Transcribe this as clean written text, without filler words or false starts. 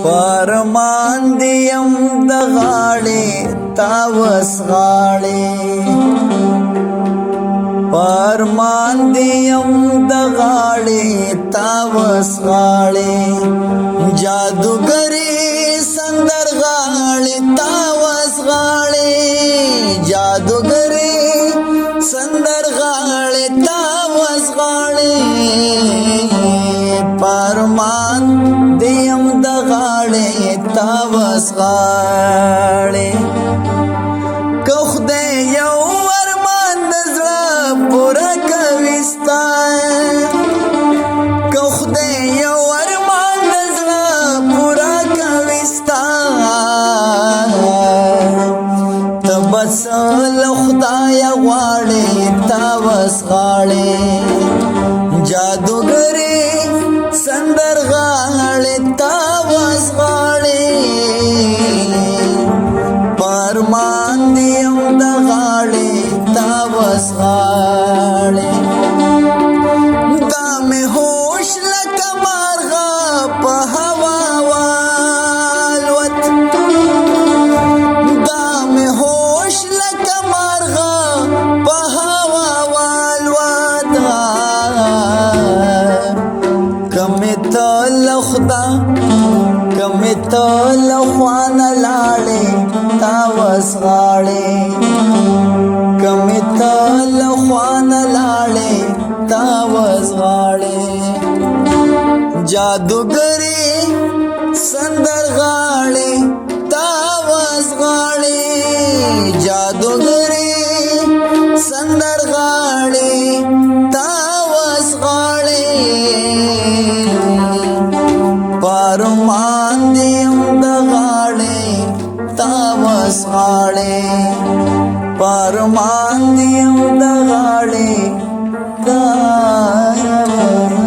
فرمان دیم د غاړې تاوس غاړې فرمان دیم د غاړې تاوس غاړې جادوګری سندر غاړې تاوس غاړې جادوګری سندر غاړې تاوس غاړې فرمان دیم د غاړې تاوس غاړې که خدای یو ارمان د زړه پوره کوي ستا که خدای یو ارمان د زړه پوره کوي ستا ته بس له خدایه غواړې تاوس غاړې جادوګرې سندر غاړې تاوس غاړې فرمان دیم د غاړې تاوس غاړې دا مې هوش لکه مارغه په هوا والوت دا مې هوش لکه مارغه په هوا والوت کمې ته له خدا کمې ته له خوانه لاړې تاوس غاړې کمې ته له خوانه لاړې تاوس غاړې جادوګرې سندر غاړې تاوس غاړې جادوګرې سندر غاړې تاوس غاړې فرمان دیم د غاړې تاوس غاړې فرمان دیم د غاړې تاوس